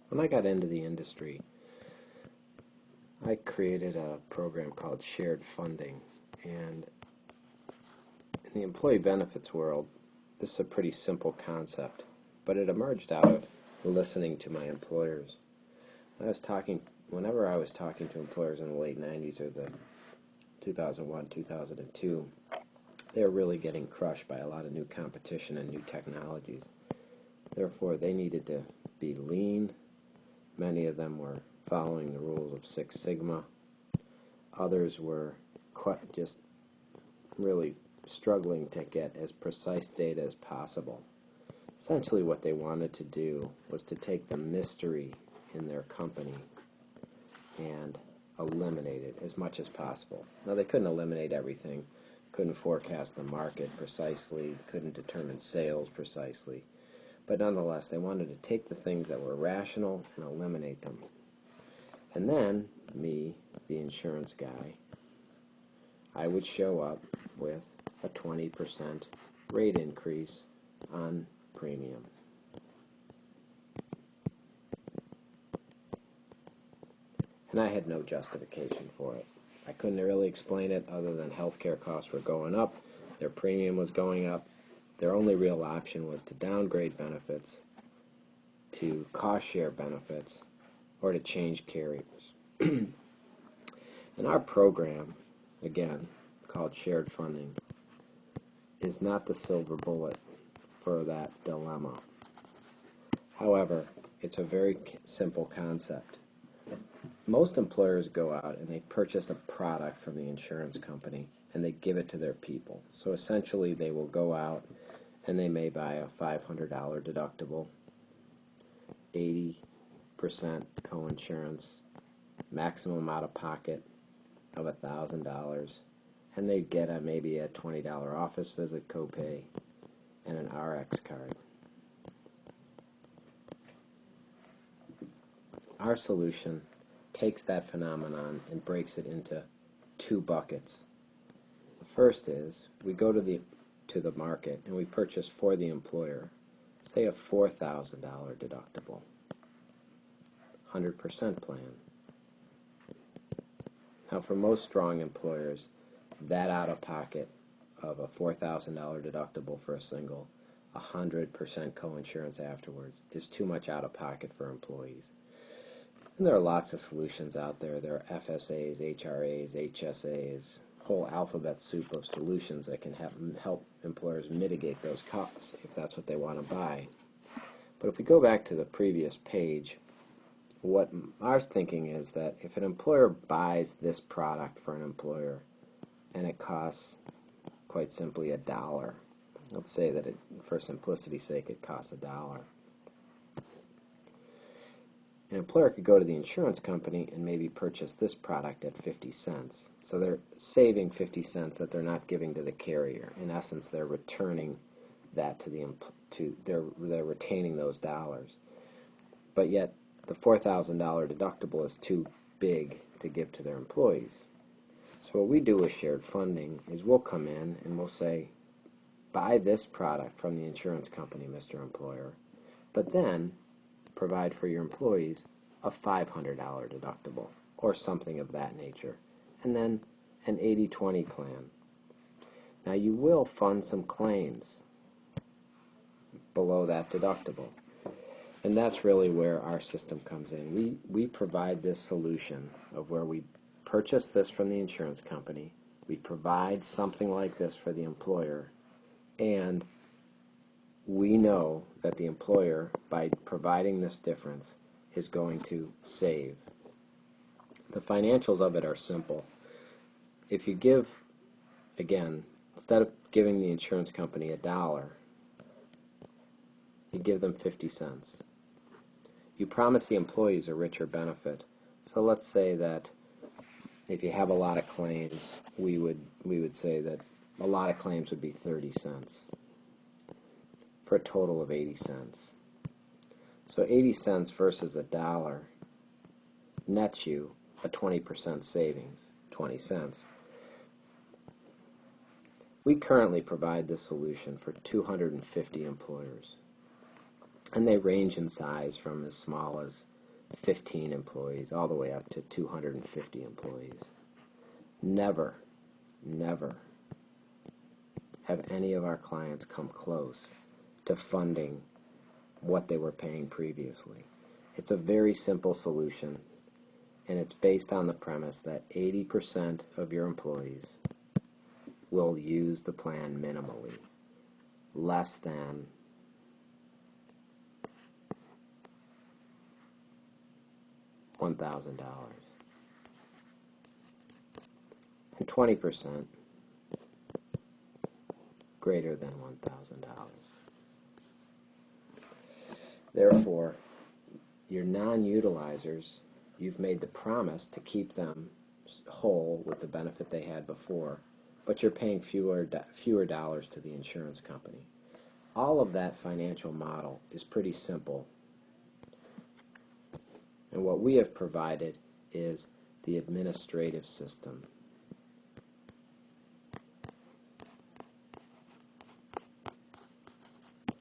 When I got into the industry, I created a program called shared funding, and in the employee benefits world, this is a pretty simple concept, but it emerged out of listening to my employers. Whenever I was talking to employers in the late 90s or the 2001, 2002, they were really getting crushed by a lot of new competition and new technologies. Therefore, they needed to be lean. Many of them were following the rules of Six Sigma. Others were just really struggling to get as precise data as possible. Essentially what they wanted to do was to take the mystery in their company and eliminate it as much as possible. Now, they couldn't eliminate everything, couldn't forecast the market precisely, couldn't determine sales precisely, but nonetheless they wanted to take the things that were rational and eliminate them. And then, me, the insurance guy, I would show up with a 20% rate increase on premium. And I had no justification for it. I couldn't really explain it other than healthcare costs were going up, their premium was going up. Their only real option was to downgrade benefits, to cost share benefits, or to change carriers. And our program, again, called shared funding, is not the silver bullet for that dilemma. However, it's a very simple concept. Most employers go out and they purchase a product from the insurance company and they give it to their people. So essentially they will go out and they may buy a $500 deductible, 80% coinsurance, maximum out of pocket of $1,000, and they get maybe a $20 office visit copay and an RX card. Our solution takes that phenomenon and breaks it into two buckets. The first is we go to the market and we purchase for the employer, say a $4,000 deductible, 100% plan. Now, for most strong employers, that out-of-pocket of a $4,000 deductible for a single, 100% coinsurance afterwards, is too much out-of-pocket for employees. And there are lots of solutions out there. There are FSAs, HRAs, HSAs, whole alphabet soup of solutions that can help employers mitigate those costs if that's what they want to buy. But if we go back to the previous page, what our thinking is that if an employer buys this product for an employer and it costs, quite simply, $1, let's say that for simplicity's sake it costs $1. An employer could go to the insurance company and maybe purchase this product at 50 cents. So they're saving 50 cents that they're not giving to the carrier. In essence, they're returning that they're retaining those dollars. But yet, the $4,000 deductible is too big to give to their employees. So what we do with shared funding is we'll come in and we'll say, buy this product from the insurance company, Mr. Employer, but then provide for your employees a $500 deductible or something of that nature, and then an 80-20 plan. Now, you will fund some claims below that deductible, and that's really where our system comes in. We provide this solution of where we purchase this from the insurance company, we provide something like this for the employer, and we know that the employer, by providing this difference, is going to save. The financials of it are simple. If you give, again, instead of giving the insurance company $1, you give them 50 cents. You promise the employees a richer benefit. So let's say that if you have a lot of claims, we would say that a lot of claims would be 30 cents. For a total of 80 cents. So 80 cents versus $1 nets you a 20% savings, 20 cents. We currently provide this solution for 250 employers, and they range in size from as small as 15 employees, all the way up to 250 employees. Never, never have any of our clients come close to funding what they were paying previously. It's a very simple solution, and it's based on the premise that 80% of your employees will use the plan minimally, less than $1,000, and 20% greater than $1,000. Therefore, your non-utilizers, you've made the promise to keep them whole with the benefit they had before, but you're paying fewer dollars to the insurance company. All of that financial model is pretty simple. And what we have provided is the administrative system.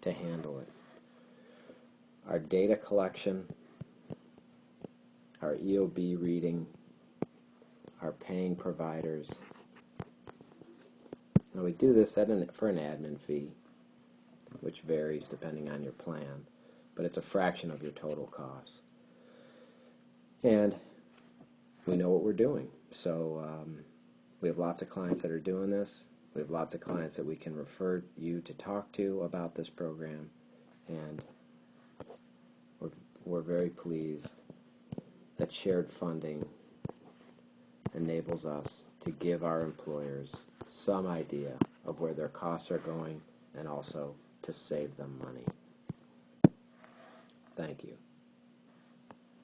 To handle it. Our data collection, our EOB reading, our paying providers. Now we do this for an admin fee, which varies depending on your plan, but it's a fraction of your total cost. And we know what we're doing. So we have lots of clients that are doing this. We have lots of clients that we can refer you to talk to about this program, and we're very pleased that shared funding enables us to give our employers some idea of where their costs are going and also to save them money. Thank you.